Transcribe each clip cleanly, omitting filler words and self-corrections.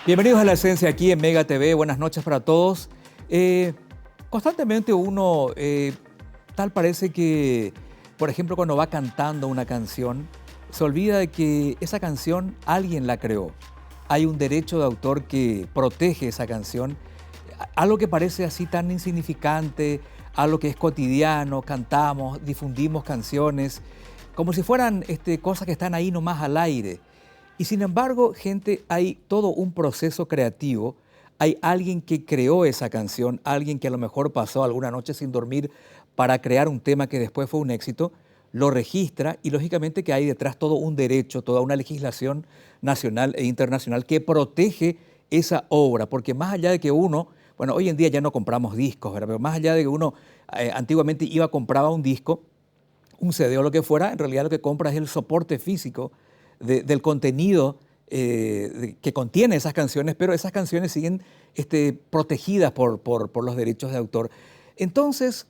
Bienvenidos a La Esencia aquí en Mega TV. Buenas noches para todos. Constantemente uno, tal parece que, por ejemplo, cuando va cantando una canción, se olvida de que esa canción alguien la creó. Hay un derecho de autor que protege esa canción. Algo que parece así tan insignificante, algo que es cotidiano, cantamos, difundimos canciones, como si fueran cosas que están ahí nomás al aire. Y sin embargo, gente, hay todo un proceso creativo. Hay alguien que creó esa canción, alguien que a lo mejor pasó alguna noche sin dormir para crear un tema que después fue un éxito, lo registra y lógicamente que hay detrás todo un derecho, toda una legislación nacional e internacional que protege esa obra, porque más allá de que uno, bueno, hoy en día ya no compramos discos, ¿verdad? Pero más allá de que uno antiguamente compraba un disco, un CD o lo que fuera, en realidad lo que compra es el soporte físico del contenido que contiene esas canciones, pero esas canciones siguen protegidas por los derechos de autor. Entonces,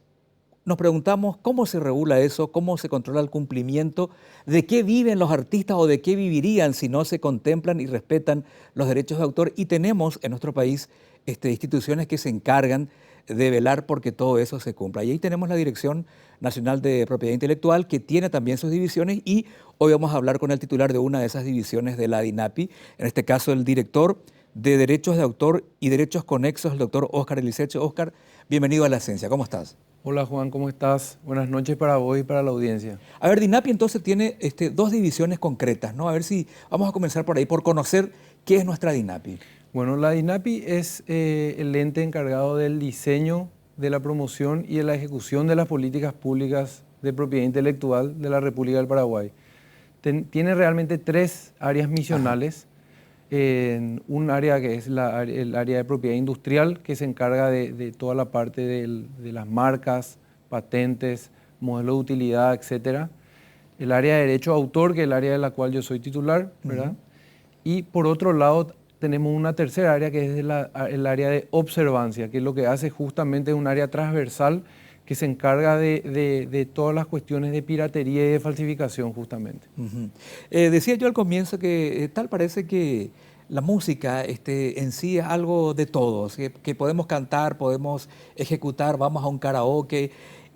nos preguntamos cómo se regula eso, cómo se controla el cumplimiento, de qué viven los artistas o de qué vivirían si no se contemplan y respetan los derechos de autor. Y tenemos en nuestro país instituciones que se encargan de velar porque todo eso se cumpla. Y ahí tenemos la Dirección Nacional de Propiedad Intelectual, que tiene también sus divisiones, y hoy vamos a hablar con el titular de una de esas divisiones de la DINAPI, en este caso el director de Derechos de Autor y Derechos Conexos, el doctor Óscar Eliseche. Óscar, bienvenido a La Esencia. ¿Cómo estás? Hola Juan, ¿cómo estás? Buenas noches para vos y para la audiencia. A ver, DINAPI entonces tiene dos divisiones concretas, ¿no? A ver si vamos a comenzar por ahí, por conocer qué es nuestra DINAPI. Bueno, la DINAPI es el ente encargado del diseño, de la promoción y de la ejecución de las políticas públicas de propiedad intelectual de la República del Paraguay. Tiene realmente tres áreas misionales. Un área que es el área de propiedad industrial, que se encarga de toda la parte de las marcas, patentes, modelos de utilidad, etc. El área de derecho de autor, que es el área de la cual yo soy titular, ¿verdad? Y por otro lado tenemos una tercera área que es el área de observancia, que es lo que hace justamente un área transversal que se encarga de todas las cuestiones de piratería y de falsificación justamente. Decía yo al comienzo que tal parece que la música en sí es algo de todos, que podemos cantar, podemos ejecutar, vamos a un karaoke.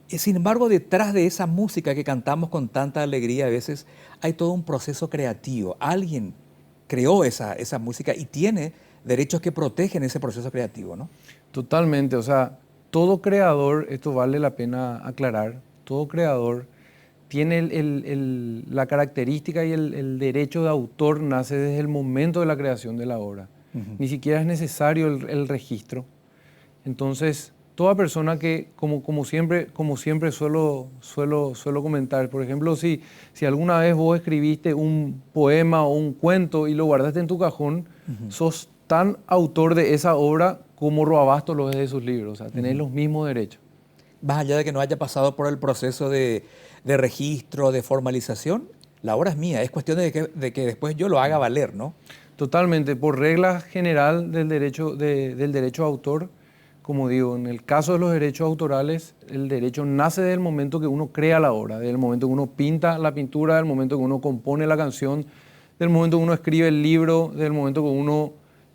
Sin embargo, detrás de esa música que cantamos con tanta alegría a veces hay todo un proceso creativo. Alguien creó esa música y tiene derechos que protegen ese proceso creativo, ¿no? Totalmente, o sea, todo creador, esto vale la pena aclarar, todo creador tiene la característica y el derecho de autor nace desde el momento de la creación de la obra. Ni siquiera es necesario el registro. Entonces, toda persona que, como siempre suelo comentar, por ejemplo, si alguna vez vos escribiste un poema o un cuento y lo guardaste en tu cajón, sos tan autor de esa obra como Roabasto lo es de sus libros, o sea, tenés los mismos derechos. Más allá de que no haya pasado por el proceso de registro, de formalización, la obra es mía. Es cuestión de que después yo lo haga valer, ¿no? Totalmente, por regla general del derecho de autor, como digo, en el caso de los derechos autorales, el derecho nace desde el momento que uno crea la obra, desde el momento que uno pinta la pintura, del momento que uno compone la canción, del momento que uno escribe el libro, del momento que uno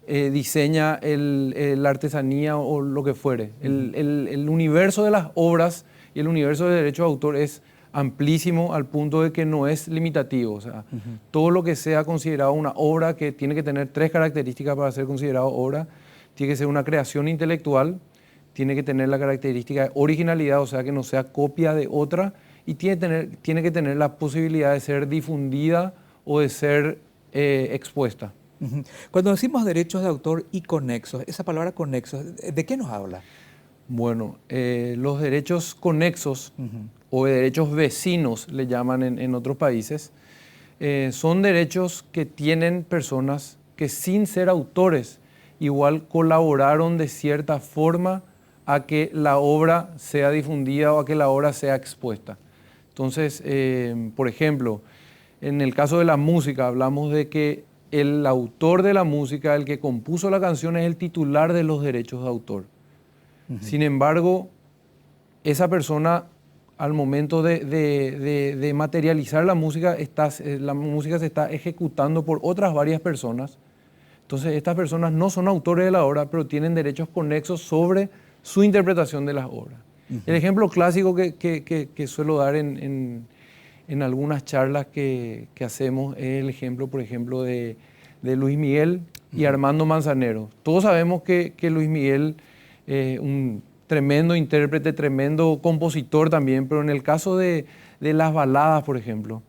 diseña la artesanía o lo que fuere. El universo de las obras y el universo de derecho de autor es amplísimo al punto de que no es limitativo. O sea, todo lo que sea considerado una obra, que tiene que tener tres características para ser considerado obra: tiene que ser una creación intelectual, tiene que tener la característica de originalidad, o sea, que no sea copia de otra, y tiene que tener la posibilidad de ser difundida o de ser expuesta. Cuando decimos derechos de autor y conexos, esa palabra conexos, ¿de qué nos habla? Bueno, los derechos conexos o derechos vecinos, le llaman en otros países, son derechos que tienen personas que, sin ser autores, igual colaboraron de cierta forma a que la obra sea difundida o a que la obra sea expuesta. Entonces, por ejemplo, en el caso de la música, hablamos de que el autor de la música, el que compuso la canción, es el titular de los derechos de autor. Sin embargo, esa persona, al momento de materializar la música se está ejecutando por otras varias personas. Entonces estas personas no son autores de la obra, pero tienen derechos conexos sobre su interpretación de las obras. El ejemplo clásico que suelo dar en algunas charlas que hacemos es el ejemplo, por ejemplo, de Luis Miguel y Armando Manzanero. Todos sabemos que Luis Miguel es un tremendo intérprete, tremendo compositor también, pero en el caso de las baladas, por ejemplo,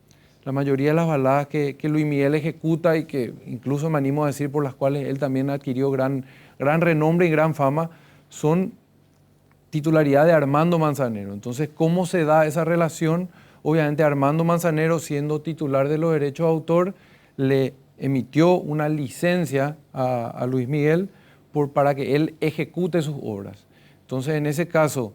la mayoría de las baladas que Luis Miguel ejecuta y que incluso me animo a decir por las cuales él también adquirió gran renombre y gran fama, son titularidad de Armando Manzanero. Entonces, ¿cómo se da esa relación? Obviamente Armando Manzanero, siendo titular de los derechos de autor, le emitió una licencia a Luis Miguel para que él ejecute sus obras. Entonces, en ese caso,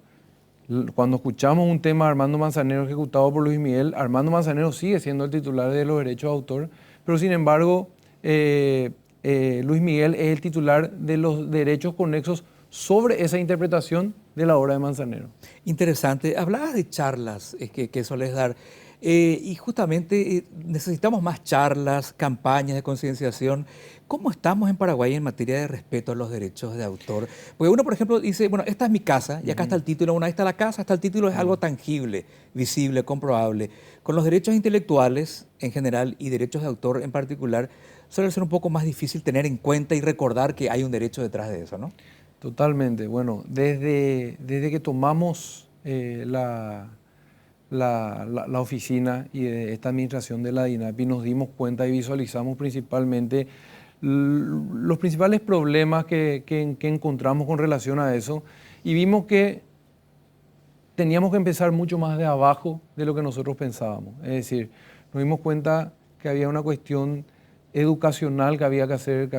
cuando escuchamos un tema de Armando Manzanero ejecutado por Luis Miguel, Armando Manzanero sigue siendo el titular de los derechos de autor, pero sin embargo, Luis Miguel es el titular de los derechos conexos sobre esa interpretación de la obra de Manzanero. Interesante. Hablabas de charlas que solés dar y justamente necesitamos más charlas, campañas de concienciación. ¿Cómo estamos en Paraguay en materia de respeto a los derechos de autor? Porque uno, por ejemplo, dice, bueno, esta es mi casa y acá está el título. Bueno, ahí está la casa, está el título, es algo tangible, visible, comprobable. Con los derechos intelectuales en general y derechos de autor en particular, suele ser un poco más difícil tener en cuenta y recordar que hay un derecho detrás de eso, ¿no? Totalmente. Bueno, desde que tomamos la oficina y de esta administración de la DINAPI nos dimos cuenta y visualizamos principalmente los principales problemas que encontramos con relación a eso y vimos que teníamos que empezar mucho más de abajo de lo que nosotros pensábamos. Es decir, nos dimos cuenta que había una cuestión educacional que había que hacer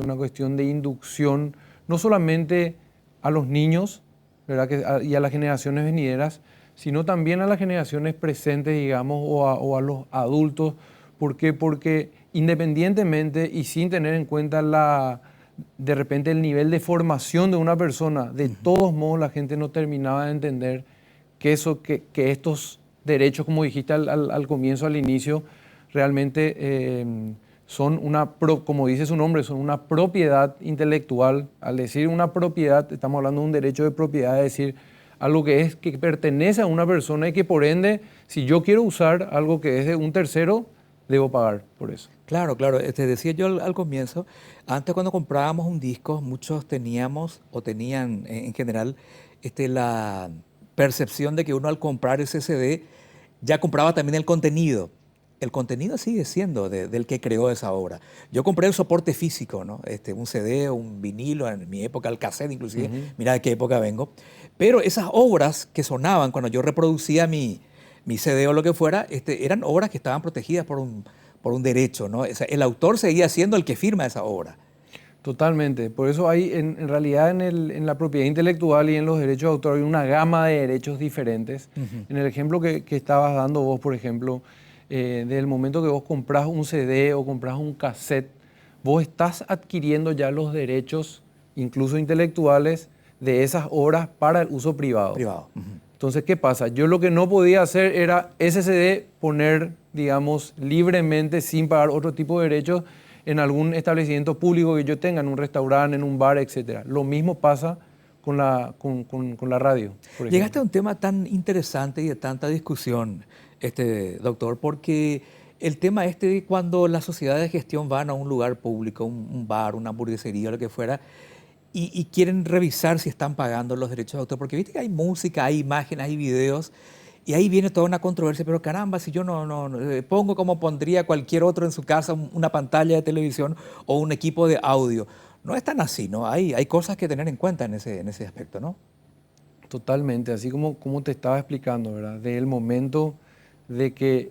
una cuestión de inducción, no solamente a los niños, ¿verdad? Y a las generaciones venideras, sino también a las generaciones presentes, digamos, o a los adultos. ¿Por qué? Porque independientemente y sin tener en cuenta de repente el nivel de formación de una persona, de todos modos la gente no terminaba de entender que estos derechos, como dijiste al comienzo, al inicio, realmente son como dice su nombre, son una propiedad intelectual. Al decir una propiedad, estamos hablando de un derecho de propiedad, es decir, algo que pertenece a una persona y que por ende, si yo quiero usar algo que es de un tercero, debo pagar por eso. Claro, claro. Te decía yo al comienzo, antes cuando comprábamos un disco, muchos teníamos o tenían en general la percepción de que uno al comprar ese CD ya compraba también el contenido. El contenido sigue siendo del que creó esa obra. Yo compré el soporte físico, ¿no? Un CD, un vinilo, en mi época el cassette inclusive, mira de qué época vengo. Pero esas obras que sonaban cuando yo reproducía mi CD o lo que fuera, eran obras que estaban protegidas por un derecho, ¿no? O sea, el autor seguía siendo el que firma esa obra. Totalmente. Por eso hay, en realidad, en la propiedad intelectual y en los derechos de autor hay una gama de derechos diferentes. En el ejemplo que estabas dando vos, por ejemplo, desde el momento que vos comprás un CD o comprás un cassette, vos estás adquiriendo ya los derechos, incluso intelectuales, de esas obras para el uso privado. Entonces, ¿qué pasa? Yo lo que no podía hacer era ese CD poner, digamos, libremente, sin pagar otro tipo de derechos, en algún establecimiento público que yo tenga, en un restaurante, en un bar, etc. Lo mismo pasa con la radio. Llegaste a un tema tan interesante y de tanta discusión, doctor, porque el tema de cuando las sociedades de gestión van a un lugar público, un bar, una hamburguesería o lo que fuera, y quieren revisar si están pagando los derechos de autor, porque viste que hay música, hay imágenes, hay videos, y ahí viene toda una controversia, pero caramba, si yo no pongo como pondría cualquier otro en su casa una pantalla de televisión o un equipo de audio. No es tan así, ¿no? Hay cosas que tener en cuenta en ese aspecto, ¿no? Totalmente, así como te estaba explicando, ¿verdad? Desde el momento de que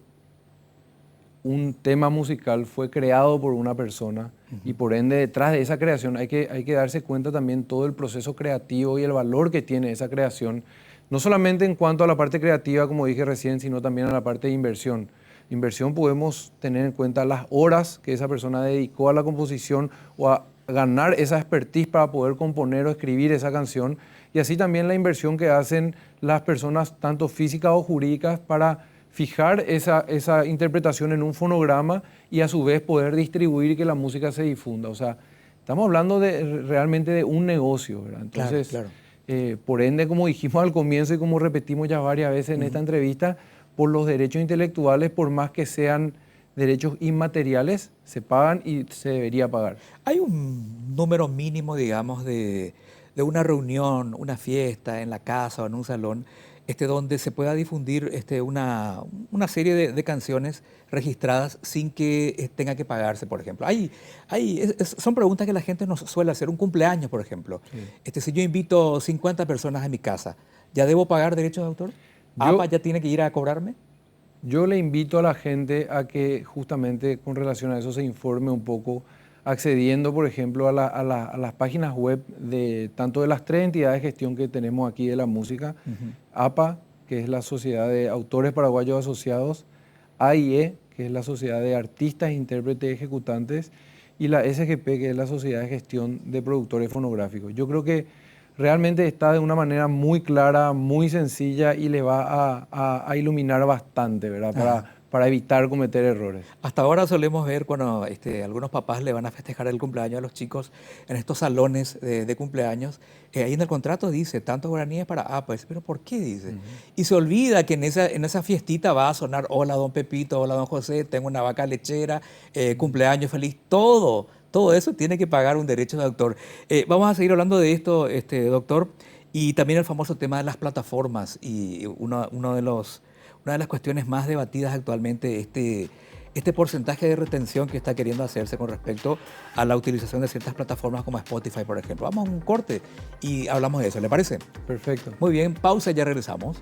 un tema musical fue creado por una persona y por ende detrás de esa creación hay que darse cuenta también todo el proceso creativo y el valor que tiene esa creación, no solamente en cuanto a la parte creativa, como dije recién, sino también a la parte de inversión. Inversión podemos tener en cuenta las horas que esa persona dedicó a la composición o a ganar esa expertise para poder componer o escribir esa canción, y así también la inversión que hacen las personas, tanto físicas o jurídicas, para fijar esa interpretación en un fonograma y a su vez poder distribuir y que la música se difunda. O sea, Estamos hablando realmente de un negocio, ¿verdad? Entonces, Claro. por ende, como dijimos al comienzo y como repetimos ya varias veces en esta entrevista, por los derechos intelectuales, por más que sean derechos inmateriales, se pagan y se debería pagar. ¿Hay un número mínimo, digamos, de una reunión, una fiesta en la casa o en un salón, donde se pueda difundir una serie de canciones registradas sin que tenga que pagarse, por ejemplo? Son preguntas que la gente nos suele hacer. Un cumpleaños, por ejemplo. Sí. Si yo invito 50 personas a mi casa, ¿ya debo pagar derechos de autor? ¿APA Yo, ya tiene que ir a cobrarme? yo le invito a la gente a que justamente con relación a eso se informe un poco, accediendo, por ejemplo, a las páginas web de tanto de las tres entidades de gestión que tenemos aquí de la música, APA, que es la Sociedad de Autores Paraguayos Asociados, AIE, que es la Sociedad de Artistas, Intérpretes y Ejecutantes, y la SGP, que es la Sociedad de Gestión de Productores Fonográficos. Yo creo que realmente está de una manera muy clara, muy sencilla y le va a iluminar bastante, ¿verdad? Para evitar cometer errores. Hasta ahora solemos ver cuando algunos papás le van a festejar el cumpleaños a los chicos en estos salones de cumpleaños. Ahí en el contrato dice, tantos guaraníes para APA. Pero ¿por qué dice? Y se olvida que en esa fiestita va a sonar, hola don Pepito, hola don José, tengo una vaca lechera, cumpleaños feliz, todo. Todo eso tiene que pagar un derecho de autor. Vamos a seguir hablando de esto, doctor, y también el famoso tema de las plataformas y una de las cuestiones más debatidas actualmente, este porcentaje de retención que está queriendo hacerse con respecto a la utilización de ciertas plataformas como Spotify, por ejemplo. Vamos a un corte y hablamos de eso, ¿le parece? Perfecto. Muy bien, pausa y ya regresamos.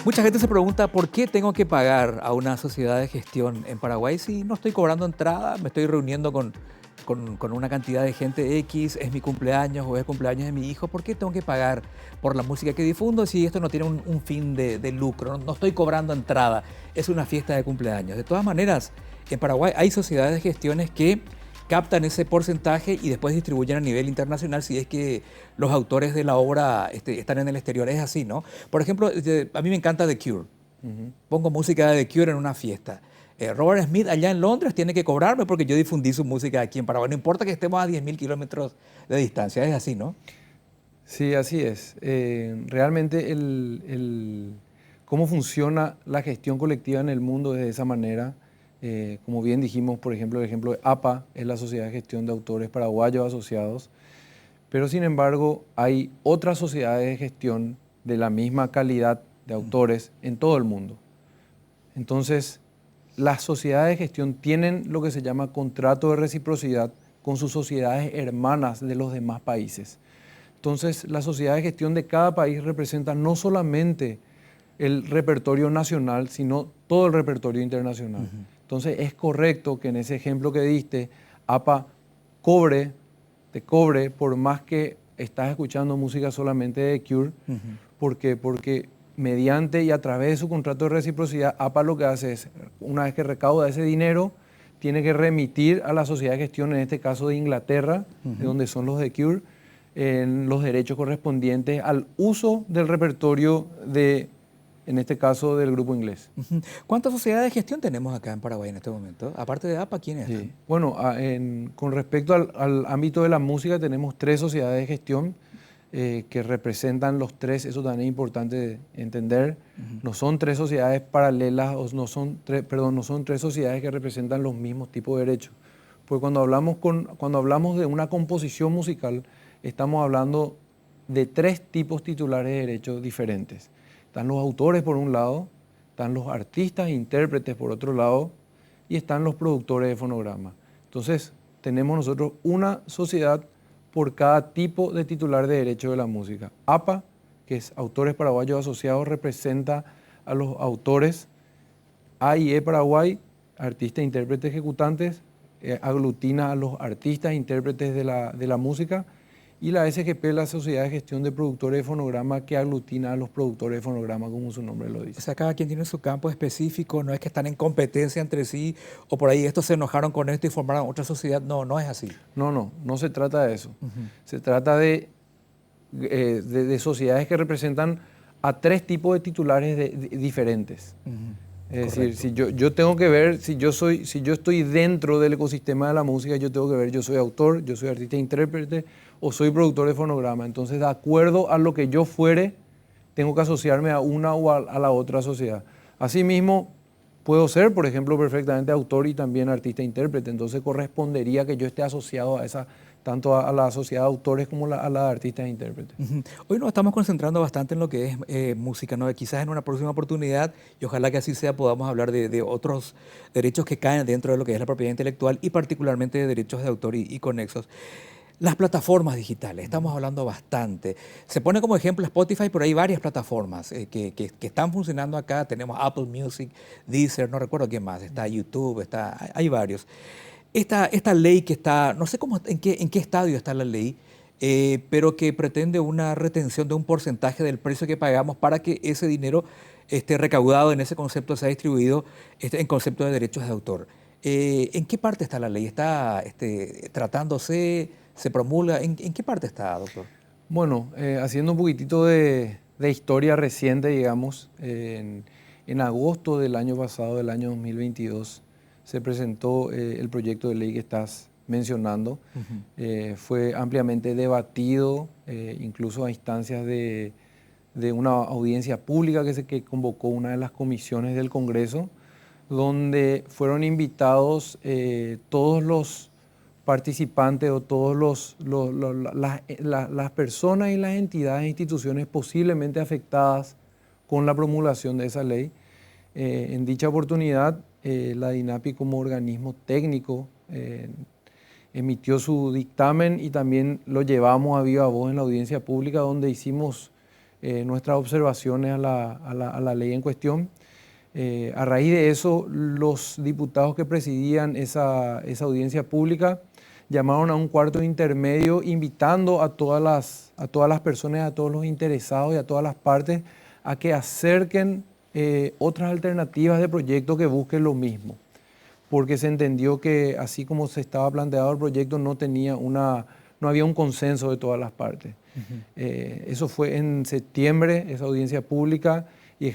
Mucha gente se pregunta por qué tengo que pagar a una sociedad de gestión en Paraguay si no estoy cobrando entrada, me estoy reuniendo con una cantidad de gente X, es mi cumpleaños o es el cumpleaños de mi hijo. ¿Por qué tengo que pagar por la música que difundo si esto no tiene un fin de lucro? No estoy cobrando entrada, es una fiesta de cumpleaños. De todas maneras, en Paraguay hay sociedades de gestiones que captan ese porcentaje y después distribuyen a nivel internacional si es que los autores de la obra están en el exterior. Es así, ¿no? Por ejemplo, a mí me encanta The Cure. Pongo música de The Cure en una fiesta. Robert Smith allá en Londres tiene que cobrarme porque yo difundí su música aquí en Paraguay. No importa que estemos a 10.000 kilómetros de distancia. Es así, ¿no? Sí, así es. Realmente cómo funciona la gestión colectiva en el mundo es de esa manera. Como bien dijimos, por ejemplo, el ejemplo de APA es la Sociedad de Gestión de Autores Paraguayos Asociados, pero sin embargo hay otras sociedades de gestión de la misma calidad de autores en todo el mundo. Entonces, las sociedades de gestión tienen lo que se llama contrato de reciprocidad con sus sociedades hermanas de los demás países. Entonces, la sociedad de gestión de cada país representa no solamente el repertorio nacional, sino todo el repertorio internacional. Entonces, es correcto que en ese ejemplo que diste, APA te cobre por más que estás escuchando música solamente de Cure. ¿Por qué? Porque mediante y a través de su contrato de reciprocidad, APA lo que hace es, una vez que recauda ese dinero, tiene que remitir a la sociedad de gestión, en este caso de Inglaterra, de donde son los de Cure, en los derechos correspondientes al uso del repertorio en este caso, del grupo inglés. ¿Cuántas sociedades de gestión tenemos acá en Paraguay en este momento? Aparte de APA, ¿quiénes están? Sí. Bueno, con respecto al ámbito de la música, tenemos 3 sociedades de gestión que representan los 3, eso también es importante entender. No son 3 sociedades paralelas, o no son 3 sociedades que representan los mismos tipos de derechos. Porque cuando hablamos de una composición musical, estamos hablando de 3 tipos titulares de derechos diferentes. Están los autores por un lado, están los artistas e intérpretes por otro lado, y están los productores de fonograma. Entonces, tenemos nosotros una sociedad por cada tipo de titular de derecho de la música. APA, que es Autores Paraguayos Asociados, representa a los autores. AIE Paraguay, Artistas, Intérpretes, Ejecutantes, aglutina a los artistas e intérpretes de la música. y la SGP, la Sociedad de Gestión de Productores de Fonograma, que aglutina a los productores de fonograma, como su nombre lo O dice. sea, cada quien tiene su campo específico, no es que están en competencia entre sí o por ahí estos se enojaron con esto y formaron otra sociedad. No, no es así. No se trata de eso. Se trata de sociedades que representan a 3 tipos de titulares diferentes. Es decir, Correcto. si yo tengo que ver, si yo estoy dentro del ecosistema de la música, yo tengo que ver, yo soy autor, yo soy artista e intérprete o soy productor de fonograma. Entonces, de acuerdo a lo que yo fuere, tengo que asociarme a una o a la otra sociedad. Asimismo, puedo ser, por ejemplo, perfectamente autor y también artista e intérprete. Entonces, correspondería que yo esté asociado a esa, tanto a la sociedad de autores como a la de artistas e intérpretes. Ujú. Hoy nos estamos concentrando bastante en lo que es música, ¿no? Quizás en una próxima oportunidad, y ojalá que así sea, podamos hablar de otros derechos que caen dentro de lo que es la propiedad intelectual y particularmente de derechos de autor y conexos. Las plataformas digitales, estamos hablando bastante. Se pone como ejemplo Spotify, pero hay varias plataformas que están funcionando acá. Tenemos Apple Music, Deezer, no recuerdo quién más, está YouTube, hay varios. Esta ley que está, no sé en qué estadio está la ley, pero que pretende una retención de un porcentaje del precio que pagamos para que ese dinero recaudado en ese concepto sea distribuido en concepto de derechos de autor. ¿En qué parte está la ley? ¿Está tratándose? ¿Se promulga? ¿En qué parte está, doctor? Bueno, haciendo un poquitito de historia reciente, digamos, en agosto del año pasado, del año 2022, se presentó el proyecto de ley que estás mencionando. Fue ampliamente debatido, incluso a instancias de una audiencia pública que convocó una de las comisiones del Congreso, donde fueron invitados todos los participantes o todas las personas y las entidades e instituciones posiblemente afectadas con la promulgación de esa ley. En dicha oportunidad, la DINAPI como organismo técnico emitió su dictamen y también lo llevamos a viva voz en la audiencia pública donde hicimos nuestras observaciones a la ley en cuestión. A raíz de eso, los diputados que presidían esa audiencia pública llamaron a un cuarto intermedio invitando a todas las personas, a todos los interesados y a todas las partes a que acerquen otras alternativas de proyecto que busquen lo mismo. Porque se entendió que así como se estaba planteado el proyecto no había un consenso de todas las partes. Eso fue en septiembre, esa audiencia pública, y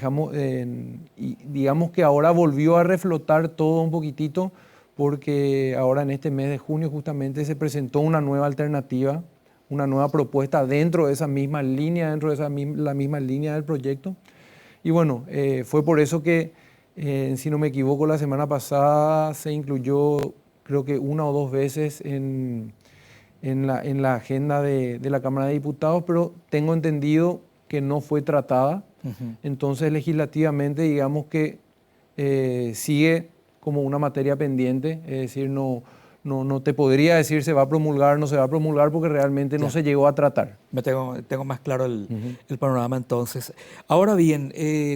digamos que ahora volvió a reflotar todo un poquitito porque ahora en este mes de junio justamente se presentó una nueva alternativa, una nueva propuesta dentro de esa misma línea, dentro de la misma línea del proyecto. Y bueno, fue por eso que, si no me equivoco, la semana pasada se incluyó creo que 1 o 2 veces en la agenda de la Cámara de Diputados, pero tengo entendido que no fue tratada. Entonces, legislativamente, digamos que sigue como una materia pendiente, es decir, no te podría decir se va a promulgar o no se va a promulgar porque realmente no se llegó a tratar. Tengo más claro el panorama entonces. Ahora bien,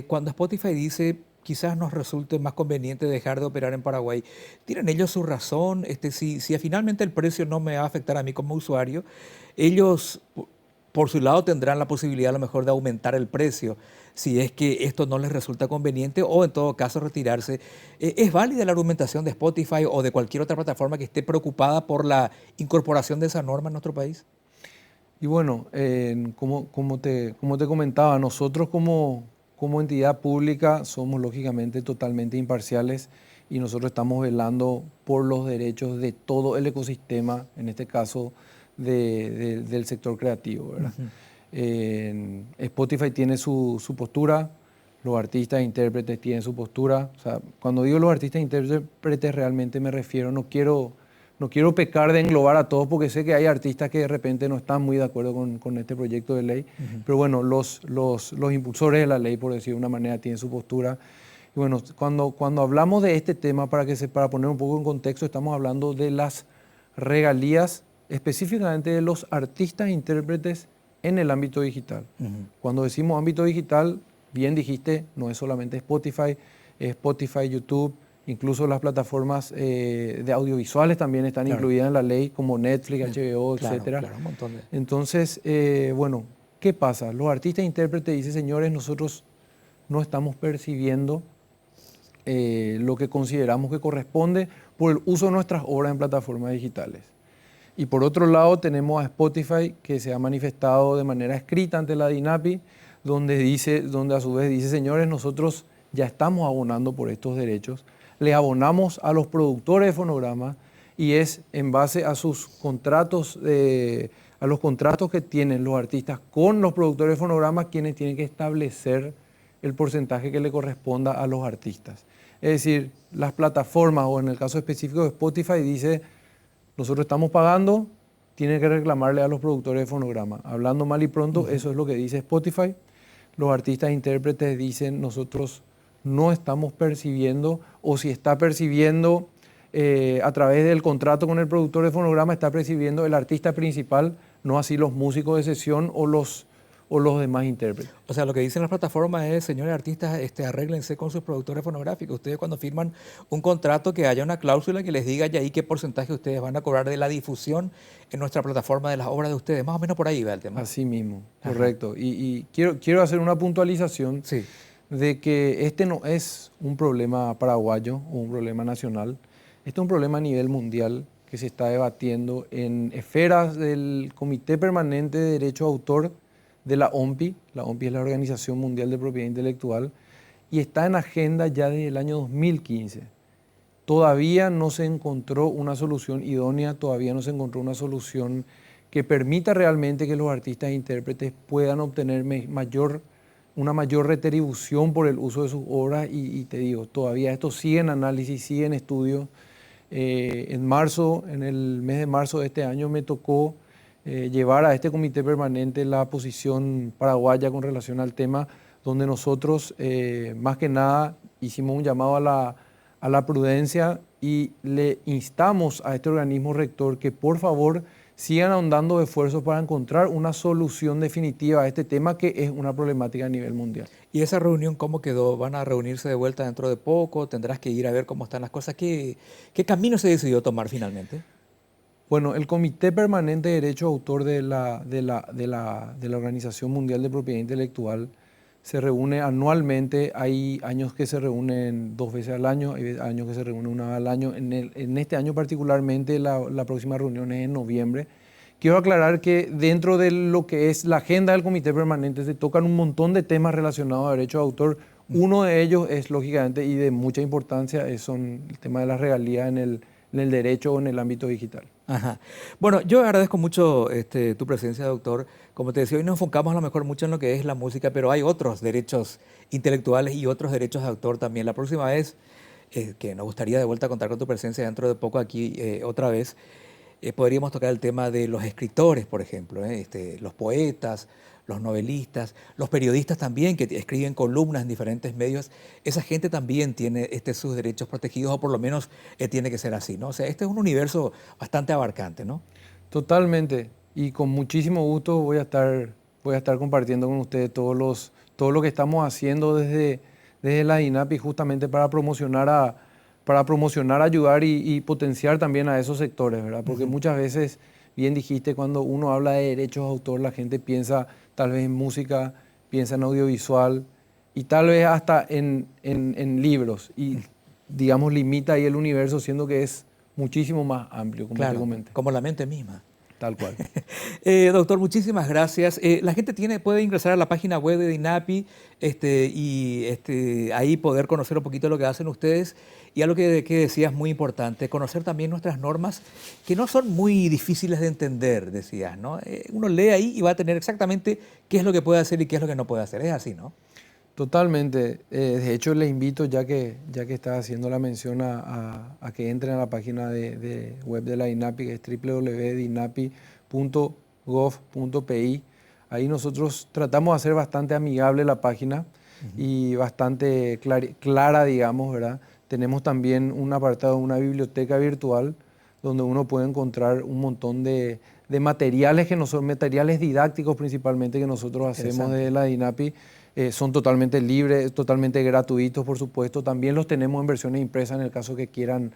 cuando Spotify dice quizás nos resulte más conveniente dejar de operar en Paraguay, ¿tienen ellos su razón? Si finalmente el precio no me va a afectar a mí como usuario, ellos por su lado tendrán la posibilidad a lo mejor de aumentar el precio si es que esto no les resulta conveniente o en todo caso retirarse. ¿Es válida la argumentación de Spotify o de cualquier otra plataforma que esté preocupada por la incorporación de esa norma en nuestro país? Y bueno, como te comentaba, nosotros como entidad pública somos lógicamente totalmente imparciales y nosotros estamos velando por los derechos de todo el ecosistema, en este caso del sector creativo, ¿verdad? Spotify tiene su postura, los artistas e intérpretes tienen su postura. O sea, cuando digo los artistas e intérpretes realmente me refiero, no quiero pecar de englobar a todos porque sé que hay artistas que de repente no están muy de acuerdo con este proyecto de ley, pero bueno, los impulsores de la ley, por decir de una manera, tienen su postura. Y bueno, cuando hablamos de este tema, para poner un poco en contexto, estamos hablando de las regalías específicamente de los artistas e intérpretes en el ámbito digital. Cuando decimos ámbito digital, bien dijiste, no es solamente Spotify, es Spotify, YouTube, Incluso las plataformas de audiovisuales también están incluidas en la ley, como Netflix, HBO, etcétera. Claro, un montón de... Entonces, bueno, ¿qué pasa? Los artistas e intérpretes dicen, señores, nosotros no estamos percibiendo lo que consideramos que corresponde por el uso de nuestras obras en plataformas digitales. Y por otro lado tenemos a Spotify, que se ha manifestado de manera escrita ante la DINAPI, donde a su vez dice, señores, nosotros ya estamos abonando por estos derechos, le abonamos a los productores de fonogramas y es en base a sus contratos, a los contratos que tienen los artistas con los productores de fonogramas, quienes tienen que establecer el porcentaje que le corresponda a los artistas. Es decir, las plataformas, o en el caso específico de Spotify, dice, nosotros estamos pagando, tienen que reclamarle a los productores de fonograma. Hablando mal y pronto, eso es lo que dice Spotify. Los artistas e intérpretes dicen, nosotros no estamos percibiendo, o si está percibiendo a través del contrato con el productor de fonograma, está percibiendo el artista principal, no así los músicos de sesión o los demás intérpretes. O sea, lo que dicen las plataformas es, señores artistas, arréglense con sus productores fonográficos. Ustedes cuando firman un contrato, que haya una cláusula que les diga ya ahí qué porcentaje ustedes van a cobrar de la difusión en nuestra plataforma de las obras de ustedes. Más o menos por ahí va el tema. Así mismo, correcto. Y quiero hacer una puntualización de que este no es un problema paraguayo o un problema nacional. Este es un problema a nivel mundial que se está debatiendo en esferas del Comité Permanente de Derecho de Autor de la OMPI. La OMPI es la Organización Mundial de Propiedad Intelectual y está en agenda ya desde el año 2015. Todavía no se encontró una solución idónea, todavía no se encontró una solución que permita realmente que los artistas e intérpretes puedan obtener una mayor retribución por el uso de sus obras y te digo, todavía esto sigue en análisis, sigue en estudio. En el mes de marzo de este año me tocó llevar a este comité permanente la posición paraguaya con relación al tema, donde nosotros más que nada hicimos un llamado a la prudencia y le instamos a este organismo rector que por favor sigan ahondando esfuerzos para encontrar una solución definitiva a este tema, que es una problemática a nivel mundial. ¿Y esa reunión cómo quedó? ¿Van a reunirse de vuelta dentro de poco? ¿Tendrás que ir a ver cómo están las cosas? ¿Qué camino se decidió tomar finalmente? Bueno, el Comité Permanente de Derecho de Autor de la Organización Mundial de Propiedad Intelectual se reúne anualmente. Hay años que se reúnen 2 veces al año, hay años que se reúnen 1 vez al año. En este año particularmente la próxima reunión es en noviembre. Quiero aclarar que dentro de lo que es la agenda del Comité Permanente se tocan un montón de temas relacionados a derecho de autor. Uno de ellos es, lógicamente, y de mucha importancia, son el tema de las regalías en el derecho o en el ámbito digital. Ajá. Bueno, yo agradezco mucho tu presencia, doctor. Como te decía, hoy nos enfocamos a lo mejor mucho en lo que es la música, pero hay otros derechos intelectuales y otros derechos de autor también. La próxima vez, que nos gustaría de vuelta contar con tu presencia dentro de poco aquí otra vez, podríamos tocar el tema de los escritores, por ejemplo, los poetas, los novelistas, los periodistas también, que escriben columnas en diferentes medios. Esa gente también tiene sus derechos protegidos, o por lo menos tiene que ser así, ¿no? O sea, este es un universo bastante abarcante, ¿no? Totalmente. Y con muchísimo gusto voy a estar compartiendo con ustedes todo lo que estamos haciendo desde la DINAPI, justamente para promocionar, ayudar y potenciar también a esos sectores, ¿verdad? Porque muchas veces, bien dijiste, cuando uno habla de derechos de autor, la gente piensa tal vez en música, piensa en audiovisual y tal vez hasta en libros. Y, digamos, limita ahí el universo, siendo que es muchísimo más amplio, como te comenté. Como la mente misma. Tal cual. Doctor, muchísimas gracias. La gente puede ingresar a la página web de DINAPI y ahí poder conocer un poquito lo que hacen ustedes. Y algo que decías muy importante, conocer también nuestras normas, que no son muy difíciles de entender, decías, ¿no? Uno lee ahí y va a tener exactamente qué es lo que puede hacer y qué es lo que no puede hacer. Es así, ¿no? Totalmente. De hecho, les invito, ya que estás haciendo la mención, a que entren a la página de web de la DINAPI, que es www.dinapi.gov.pi. Ahí nosotros tratamos de hacer bastante amigable la página y bastante clara, digamos, ¿verdad? Tenemos también un apartado, una biblioteca virtual, donde uno puede encontrar un montón de de materiales que no son materiales didácticos principalmente que nosotros hacemos de la DINAPI. Son totalmente libres, totalmente gratuitos, por supuesto. También los tenemos en versiones impresas en el caso que quieran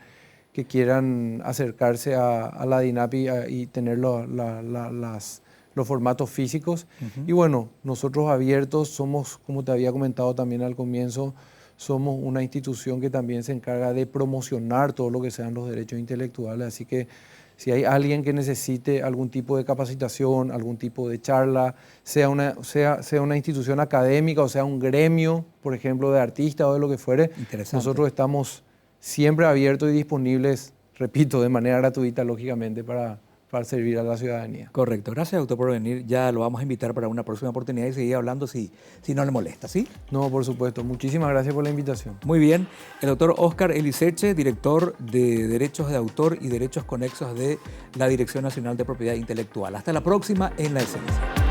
acercarse a la DINAPI y tener los formatos físicos. Y bueno, nosotros abiertos somos, como te había comentado también al comienzo, somos una institución que también se encarga de promocionar todo lo que sean los derechos intelectuales. Así que si hay alguien que necesite algún tipo de capacitación, algún tipo de charla, sea una institución académica o sea un gremio, por ejemplo, de artistas o de lo que fuere, nosotros estamos siempre abiertos y disponibles, repito, de manera gratuita, lógicamente, para servir a la ciudadanía. Correcto. Gracias, doctor, por venir. Ya lo vamos a invitar para una próxima oportunidad y seguir hablando si no le molesta, ¿sí? No, por supuesto. Muchísimas gracias por la invitación. Muy bien. El doctor Óscar Eliseche, director de Derechos de Autor y Derechos Conexos de la Dirección Nacional de Propiedad Intelectual. Hasta la próxima en La Esencia.